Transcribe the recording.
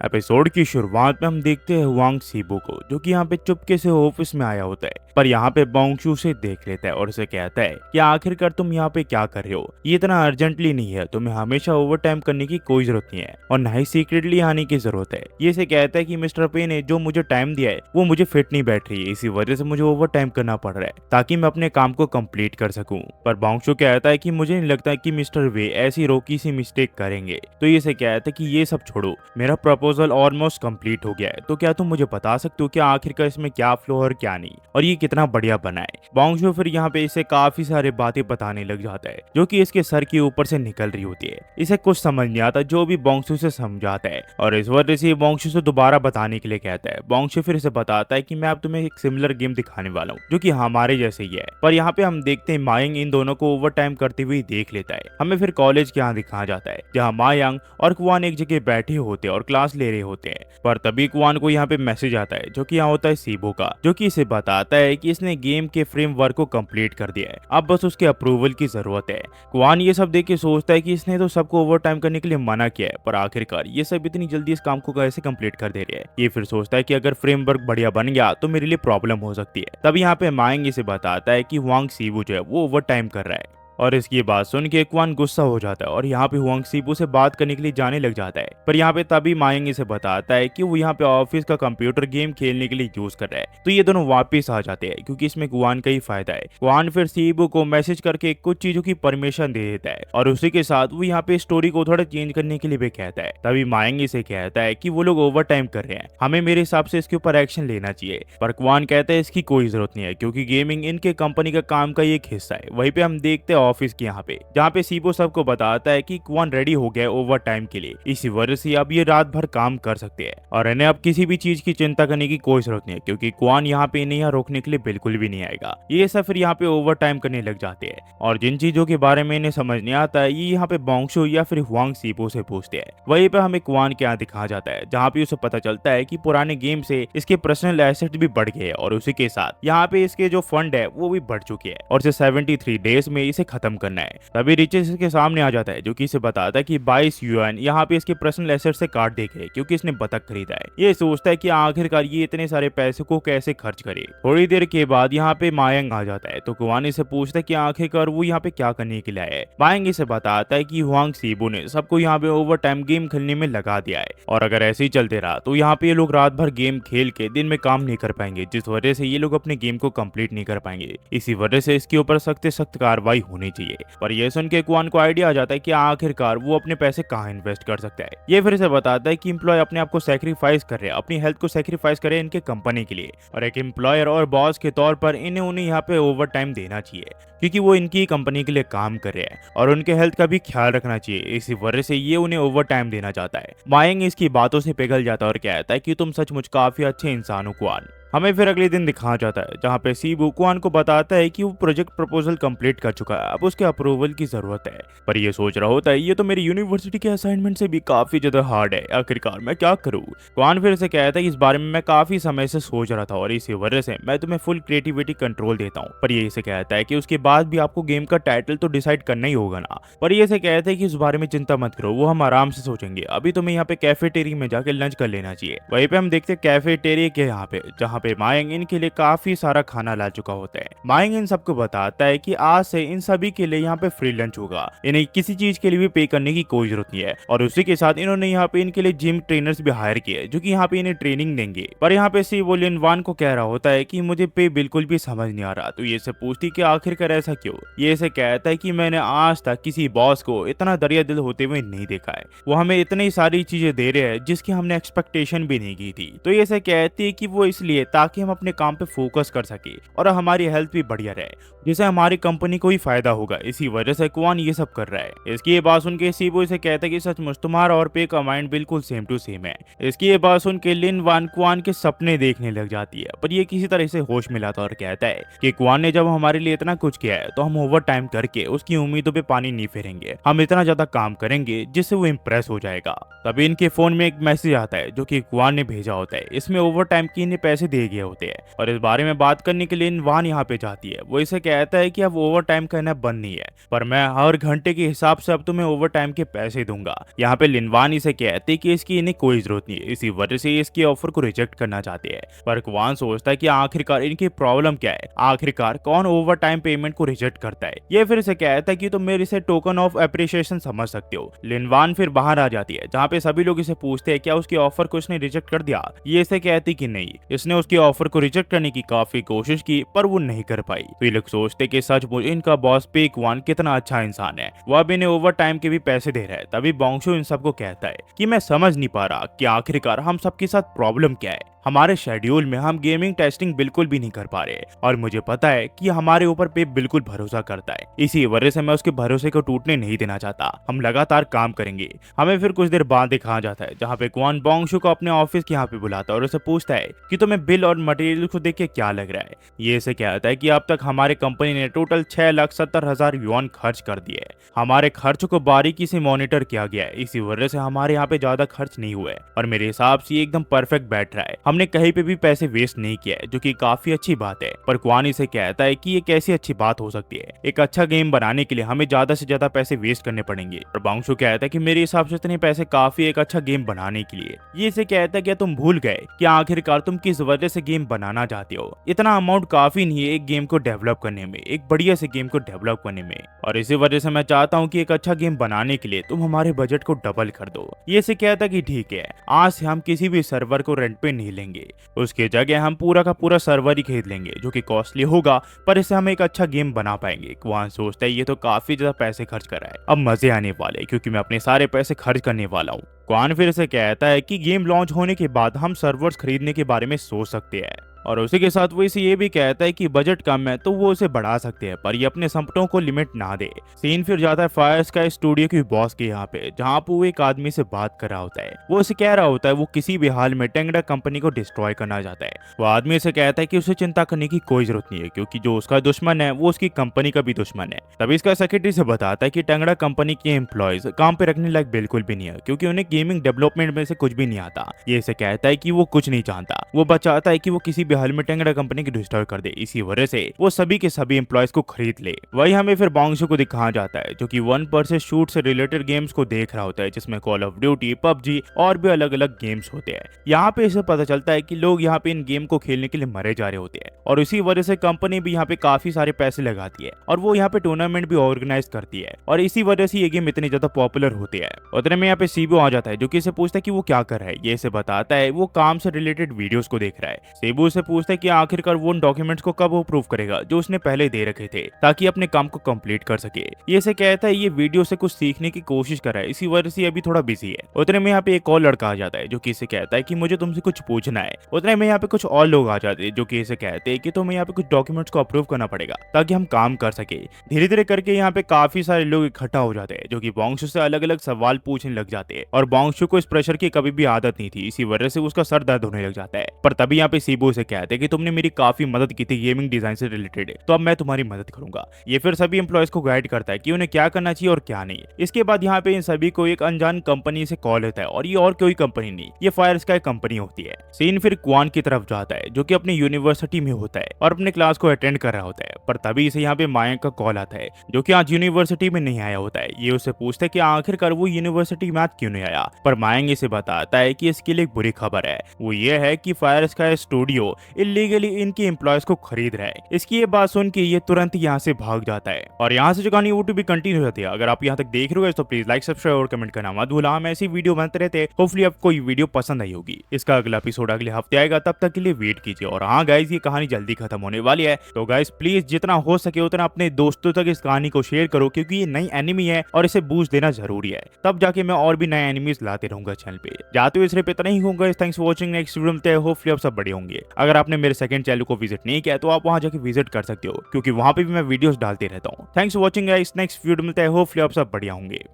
Episode की शुरुआत में हम देखते हैं हुआंग सीबू को, जो कि यहाँ पे चुपके से ऑफिस में आया होता है। पर यहाँ पे बोंगशू से देख लेता है और उसे कहता है कि आखिरकार तुम यहाँ पे क्या कर रहे हो, ये इतना अर्जेंटली नहीं है, तुम्हें हमेशा ओवर टाइम करने की कोई जरूरत नहीं है और ना ही सीक्रेटली आने की जरूरत है। ये से कहता है कि मिस्टर पे ने जो मुझे टाइम दिया है वो मुझे फिट नहीं बैठ रही है, इसी वजह से मुझे ओवर टाइम करना पड़ रहा है ताकि मैं अपने काम को कंप्लीट कर सकूं। पर बोंगशू कहता है कि मुझे नहीं लगता कि मिस्टर वे ऐसी रोकी सी मिस्टेक करेंगे। तो ये से कहता है कि ये सब छोड़ो, मेरा प्रपोजल ऑलमोस्ट कंप्लीट हो गया है, तो क्या तुम मुझे बता सकते हो कि आखिरकार इसमें क्या फ्लो और क्या नहीं, और ये कितना बढ़िया बना है। बोंगशू फिर यहाँ पे इसे काफी सारे बातें बताने लग जाता है जो कि इसके सर के ऊपर से निकल रही होती है। इसे कुछ समझ नहीं आता जो भी बोंगशू से समझाता है और इस वजह से बोंगशू से दोबारा बताने के लिए कहता है। बोंगशू फिर इसे बताता है कि मैं अब तुम्हें एक सिमिलर गेम दिखाने वाला हूँ जो कि हमारे जैसे ही है। पर यहाँ पे हम देखते हैं मायंग इन दोनों को ओवर टाइम करते हुए देख लेता है। हमें फिर कॉलेज के यहाँ दिखाया जाता है जहाँ मायंग और कुआन एक जगह बैठे होते हैं और क्लास ले रहे होते हैं। पर तभी कुआन को यहाँ पे मैसेज आता है जो कि यहाँ होता है सीबो का, जो कि इसे बताता है कि इसने गेम के फ्रेमवर्क को कंप्लीट कर दिया है, अब बस उसके अप्रूवल की जरूरत है। कुआन ये सब देख के सोचता है कि इसने तो सबको ओवर टाइम करने के लिए मना किया है, पर आखिरकार ये सब इतनी जल्दी इस काम को कैसे कंप्लीट कर दे रहे हैं। ये फिर सोचता है कि अगर फ्रेमवर्क बढ़िया बन गया तो मेरे लिए प्रॉब्लम हो सकती है। तब यहाँ पे मायंग इसे बताता है कि हुआंग सीबू जो है वो ओवर टाइम कर रहा है और इसकी बात सुन के कुआन गुस्सा हो जाता है और यहाँ पे हुआंग सीबू से बात करने के लिए जाने लग जाता है। पर यहाँ पे तभी मायंग इसे बताता है कि वो यहाँ पे ऑफिस का कंप्यूटर गेम खेलने के लिए यूज कर रहा है। तो ये दोनों वापस आ जाते हैं क्योंकि इसमें कुआन का ही फायदा है। कुआन फिर सीबू को मैसेज करके कुछ चीजों की परमिशन दे देता है और उसी के साथ वो यहाँ पे स्टोरी को थोड़ा चेंज करने के लिए भी कहता है। तभी मायंग इसे कहता है कि वो लोग ओवर टाइम कर रहे हैं, हमें मेरे हिसाब से इसके ऊपर एक्शन लेना चाहिए। पर कुआन कहता है इसकी कोई जरूरत नहीं है क्योंकि गेमिंग इनके कंपनी का काम का एक हिस्सा है। वहीं पे हम देखते हैं ऑफिस के यहाँ पे जहाँ पे सीबो सबको बताता है कि कुआन रेडी हो गया है ओवर टाइम के लिए, इसी वजह से अब ये रात भर काम कर सकते हैं और इन्हें अब किसी भी चीज की चिंता करने की कोई जरूरत नहीं है क्योंकि कुआन यहाँ पे इन्हें यहाँ रोकने के लिए बिल्कुल भी नहीं आएगा। ये सब फिर यहाँ पे ओवर टाइम करने लग जाते हैं और जिन चीजों के बारे में इन्हें समझ नहीं आता है ये यहाँ पे बोंगशू या फिर हुआंग सीबो से पूछते हैं। वहीं पे हमें कुआन के यहाँ दिखाया जाता है जहाँ पे उसे पता चलता है कि पुराने गेम से इसके पर्सनल एसेट भी बढ़ गए हैं और उसी के साथ यहाँ पे इसके जो फंड है वो भी बढ़ चुके हैं और इसे 73 डेज में इसे खत्म करना है। तभी रिचेस इसके सामने आ जाता है जो कि इसे बताता है कि 22 युआन यहाँ पे इसके पर्सनल एसेट से काट देंगे क्योंकि इसने बतख खरीदा है। ये सोचता है कि आखिरकार ये इतने सारे पैसे को कैसे खर्च करे। थोड़ी देर के बाद यहाँ पे मायंग आ जाता है तो कुआन से पूछता है कि आखिरकार वो यहाँ पे क्या करने के लिए है। मायंग इसे बताता है कि हुआंग सीबू ने सबको यहाँ पे ओवर टाइम गेम खेलने में लगा दिया है और अगर ऐसे ही चलते रहा तो यहाँ पे ये लोग रात भर गेम खेल के दिन में काम नहीं कर पाएंगे, जिस वजह से ये लोग अपने गेम को कंप्लीट नहीं कर पाएंगे। इसी वजह से इसके ऊपर सख्त सख्त कार्रवाई होनी चाहिए। पर यह सुन के कुआन को आइडिया आ जाता है कि आखिरकार वो अपने पैसे कहाँ इन्वेस्ट कर सकता है। ये फिर से बताता है कि एम्प्लॉय अपने आप को सैक्रिफाइस कर रहे हैं, अपनी हेल्थ को सैक्रिफाइस करे इनके कंपनी के लिए और एक एम्प्लॉयर और बॉस के तौर पर इन्हें उन्हें यहाँ पे ओवर टाइम देना चाहिए क्योंकि वो इनकी कंपनी के लिए काम कर रहे हैं और उनके हेल्थ का भी ख्याल रखना चाहिए। इसी वजह से ये उन्हें ओवर टाइम देना चाहता है। मायंग इसकी बातों से पिघल जाता है और कहता है कि तुम सचमुच काफी अच्छे इंसान हो कुआन। हमें फिर अगले दिन दिखाया जाता है जहाँ पे सीबू कुआन को बताता है कि वो प्रोजेक्ट प्रपोजल कंप्लीट कर चुका है, अब उसके अप्रूवल की जरूरत है। पर ये सोच रहा होता है ये तो मेरी यूनिवर्सिटी के असाइनमेंट से भी काफी ज्यादा हार्ड है, आखिरकार मैं क्या करूँ। कुआन फिर से कहता है कि इस बारे में मैं काफी समय से सोच रहा था और इसी वजह से मैं तुम्हें फुल क्रिएटिविटी कंट्रोल देता हूँ। पर ये इसे कहता है कि उसके बाद भी आपको गेम का टाइटल तो डिसाइड करना ही होगा ना। पर ये इसे कहता है कि इस बारे में चिंता मत करो, वो हम आराम से सोचेंगे, अभी तुम्हें यहाँ पे कैफेटेरिया में जाके लंच कर लेना चाहिए। वहीं पे हम देखते हैं कैफेटेरिया के यहाँ पे जहाँ पे मायंग इनके लिए काफी सारा खाना ला चुका होता है। मायंग इन सबको बताता है कि आज से इन सभी के लिए यहाँ पे फ्री लंच होगा, इन्हें किसी चीज के लिए भी पे करने की कोई जरूरत नहीं है और उसी के साथ इन्होंने यहाँ पे इनके लिए जिम ट्रेनर्स भी हायर किए जो कि यहाँ पे इन्हें ट्रेनिंग देंगे। पर यहाँ पे सीबो लिनवान को कह रहा होता है कि मुझे पे बिल्कुल भी समझ नहीं आ रहा। तो ये से पूछती कि आखिरकार ऐसा क्यों। ये से कहता है कि मैंने आज तक किसी बॉस को इतना दरिया दिल होते हुए नहीं देखा है, वो हमें इतनी सारी चीजें दे रहे हैं जिसकी हमने एक्सपेक्टेशन भी नहीं की थी। तो ये से कहती है कि वो इसलिए ताकि हम अपने काम पे फोकस कर सके और हमारी हेल्थ भी बढ़िया रहे, जिससे हमारी कंपनी को ही फायदा होगा। इसी वजह से कुआन ये सब कर रहा है। इसकी ये बात सुन के सीबो इसे कहता है कि सचमुच तुम्हारा और पे का माइंड बिल्कुल सेम टू सेम है। इसकी ये बात सुन के लिन वान कुआन के सपने देखने लग जाती है, पर ये किसी तरह से होश में लाता और कहता है कि कुआन ने जब हमारे लिए इतना कुछ किया है तो हम ओवर टाइम करके उसकी उम्मीदों पे पानी नहीं फेरेंगे, हम इतना ज्यादा काम करेंगे जिससे वो इम्प्रेस हो जाएगा। तभी इनके फोन में एक मैसेज आता है जो कि कुआन ने भेजा होता है। इसमें ओवर टाइम के इन्हें पैसे दे दिए गए होते हैं। और इस बारे में बात करने के लिए लिनवान यहाँ पे जाती है। वो इसे कहता है कि अब ओवर टाइम करना बंद नहीं है, पर मैं हर घंटे के हिसाब से अब तुम्हें ओवर टाइम के पैसे दूंगा। यहाँ पे लिनवान इसे कहते कि इसकी इन्हें कोई जरूरत नहीं है, इसी वजह से इसके ऑफर को रिजेक्ट करना चाहते हैं। पर क्वान सोचता है कि आखिरकार इनकी प्रॉब्लम क्या है, आखिरकार कौन ओवर टाइम पेमेंट को रिजेक्ट करता है। ये फिर इसे कहता है कि तुम मेरे से टोकन ऑफ अप्रिसिएशन समझ सकते हो। लिनवान फिर बाहर आ जाती है, जहाँ पे सभी लोग इसे पूछते हैं क्या उसके ऑफर को इसने रिजेक्ट कर दिया। ये इसे कहती कि नहीं, इसने उसके ऑफर को रिजेक्ट करने की काफी कोशिश की पर वो नहीं कर पाई। तो ये लोग सोचते कि सचमुच इनका बॉस पे क्वान कितना अच्छा इंसान है, वो अब इन्हें ओवर टाइम के भी पैसे दे रहा है। तभी बोंगशू इन सबको कहता है कि मैं समझ नहीं पा रहा कि आखिरकार हम सबके साथ प्रॉब्लम क्या है। हमारे शेड्यूल में हम गेमिंग टेस्टिंग बिल्कुल भी नहीं कर पा रहे, और मुझे पता है कि हमारे ऊपर पे बिल्कुल भरोसा करता है, इसी वजह से मैं उसके भरोसे को टूटने नहीं देना चाहता। हम लगातार काम करेंगे। हमें फिर कुछ देर बाद दिखाया जाता है, जहाँ पे क्वान बोंगशू को अपने ऑफिस के यहाँ पे बुलाता है और उसे पूछता है कि तुम्हें बिल और मटेरियल को देख के क्या लग रहा है। ये इसे कहता है कि अब तक हमारे कंपनी ने टोटल 6,70,000 युआन खर्च कर दिए। हमारे खर्च को बारीकी से मॉनिटर किया गया है, इसी वजह से हमारे यहाँ पे ज्यादा खर्च नहीं हुए और मेरे हिसाब से ये एकदम परफेक्ट बैठ रहा है। हमने कहीं पे भी पैसे वेस्ट नहीं किया है, जो कि काफी अच्छी बात है। पर क्वान इसे कहता है कि ये कैसी अच्छी बात हो सकती है, एक अच्छा गेम बनाने के लिए हमें ज्यादा से ज्यादा पैसे वेस्ट करने पड़ेंगे। और बोंगशू कहता है कि मेरे हिसाब से इतने पैसे काफी एक अच्छा गेम बनाने के लिए। ये इसे कहता है कि तुम भूल गए कि आखिरकार तुम किस वजह से गेम बनाना चाहते हो। इतना अमाउंट काफी नहीं है एक गेम को डेवलप करने में, एक बढ़िया से गेम को डेवलप करने में, और इसी वजह से मैं चाहता हूँ कि एक अच्छा गेम बनाने के लिए तुम हमारे बजट को डबल कर दो। ये इसे कहता है कि ठीक है, आज से हम किसी भी सर्वर को रेंट पे नहीं लेंगे, उसके जगह हम पूरा का पूरा सर्वर ही खरीद लेंगे, जो कि कॉस्टली होगा पर इससे हम एक अच्छा गेम बना पाएंगे। क्वान सोचता है ये तो काफी ज्यादा पैसे खर्च कर रहा है, अब मजे आने वाले क्योंकि मैं अपने सारे पैसे खर्च करने वाला हूँ। क्वान फिर से कहता है कि गेम लॉन्च होने के बाद हम सर्वर्स खरीदने के बारे में सोच सकते हैं, और उसी के साथ वो इसे ये भी कहता है कि बजट कम है तो वो उसे बढ़ा सकते हैं, पर ये अपने सपनों को लिमिट ना दे। सीन फिर जाता है फायर स्काई स्टूडियो की बॉस के यहाँ पे, जहाँ पे वो एक आदमी से बात कर रहा होता है। वो उसे कह रहा होता है वो किसी भी हाल में टेंगड़ा कंपनी को डिस्ट्रॉय करना चाहता है। वो आदमी से कहता है कि उसे चिंता करने की कोई जरूरत नहीं है, क्योंकि जो उसका दुश्मन है वो उसकी कंपनी का भी दुश्मन है। तभी इसका सेक्रेटरी से बताता है कि टेंगड़ा कंपनी के एम्प्लॉयज काम पे रखने लायक बिल्कुल भी नहीं है, क्योंकि उन्हें गेमिंग डेवलपमेंट में से कुछ भी नहीं आता। ये इसे कहता है कि वो कुछ नहीं जानता, वो बस चाहता है कि वो किसी भी हाल में टेंगड़ा कंपनी की डिस्ट्रॉय कर दे, इसी वजह से वो सभी के सभी एम्प्लॉयज को खरीद ले। वही हमें फिर बोंगशू को दिखाया जाता है, जो कि 1% शूट से रिलेटेड गेम्स को देख रहा होता है, जिसमें कॉल ऑफ ड्यूटी, पबजी और भी अलग अलग गेम्स होते हैं। यहाँ पे इसे पता चलता है कि लोग यहाँ पे इन गेम को खेलने के लिए मरे जा रहे होते हैं, और इसी वजह से कंपनी भी यहाँ पे काफी सारे पैसे लगाती है, और वो यहाँ पे टूर्नामेंट भी ऑर्गेनाइज करती है, और इसी वजह से ये गेम इतनी ज्यादा पॉपुलर होती है। उतने में यहाँ पे सीबू आ जाता है, जो कि इसे पूछता है कि वो क्या कर रहा है। ये इसे बताता है वो काम से रिलेटेड वीडियोस को देख रहा है। सीबू से पूछता है कि आखिरकार वो उन डॉक्यूमेंट्स को कब वो प्रूव करेगा जो उसने पहले दे रखे थे, ताकि अपने काम को कंप्लीट कर सके। ये इसे कहता है ये वीडियो से कुछ सीखने की कोशिश कर रहा है, इसी वजह से अभी थोड़ा बिजी है। उतने में यहाँ पे एक और लड़का आ जाता है, जो कि इसे कहता है कि मुझे तुमसे कुछ पूछना है। उतने में यहाँ पे कुछ और लोग आ जाते हैं, जो कि इसे कहते हैं कि तुम्हें यहाँ पे कुछ डॉक्यूमेंट्स को अप्रूव करना पड़ेगा ताकि हम काम कर सके। धीरे धीरे करके यहाँ पे काफी सारे लोग इकट्ठा हो जाते हैं, जो कि बोंगशू से अलग अलग सवाल पूछने लग जाते हैं, और बोंगशू को इस प्रेशर की कभी भी आदत नहीं थी, इसी वजह से उसका सर दर्द होने लग जाता है। पर तभी यहाँ पे सीबू से कहते हैं कि तुमने मेरी काफी मदद की थी गेमिंग डिजाइन से रिलेटेड, तो अब मैं तुम्हारी मदद करूंगा। ये फिर सभी एम्प्लॉयज को गाइड करता है कि उन्हें क्या करना चाहिए और क्या नहीं। इसके बाद यहाँ पे इन सभी को एक अनजान कंपनी से कॉल होता है, और ये और कोई कंपनी नहीं, ये फायर स्काई कंपनी होती है। सीन फिर क्वान की तरफ जाता है, जो कि अपनी यूनिवर्सिटी में होता है और अपने क्लास को अटेंड कर रहा होता है। पर तभी इसे यहाँ पे मायंक का कॉल आता है, जो कि आज यूनिवर्सिटी में नहीं आया होता है। ये उससे पूछता है कि आखिरकार वो यूनिवर्सिटी में आज क्यों नहीं आया। पर मायंक इसे बताता है कि इसके लिए एक बुरी खबर है, वो ये है कि फायर स्काई स्टूडियो इलीगली इनके एम्प्लॉयज को खरीद रहा है। इसकी ये बात सुन के ये तुरंत यहाँ से भाग जाता है, और यहाँ से जो कहानी वो भी कंटिन्यू हो जाती है। अगर आप यहाँ तक देख रहे हो तो प्लीज लाइक, सब्सक्राइब और कमेंट करना मत भूलना। हम ऐसी वीडियो बनते रहते हैं, होपफुली आपको ये वीडियो पसंद आई होगी। इसका अगला एपिसोड अगले हफ्ते आएगा, तब तक के लिए वेट कीजिए। और हाँ गाइज, ये कहानी जल्दी खत्म होने वाली है, तो गाइज प्लीज जितना हो सके उतना अपने दोस्तों तक इस कहानी को शेयर करो, क्योंकि ये नई एनिमी है और इसे बूस्ट देना जरूरी है। तब जाके मैं और भी नए एनिमीज लाते रहूंगा चैनल पे। जाते हुए सिर्फ इतना ही होगा। Thanks for watching, next video मिलते हैं। होपफुली आप सब बड़े होंगे। अगर आपने मेरे सेकंड चैनल को विजिट नहीं किया तो आप वहां जाके विजिट कर सकते हो, क्योंकि वहां पे भी मैं वीडियोस डालते रहता हूँ। Thanks for watching guys, next video मिलता है। होपफुली आप सब बढ़िया होंगे।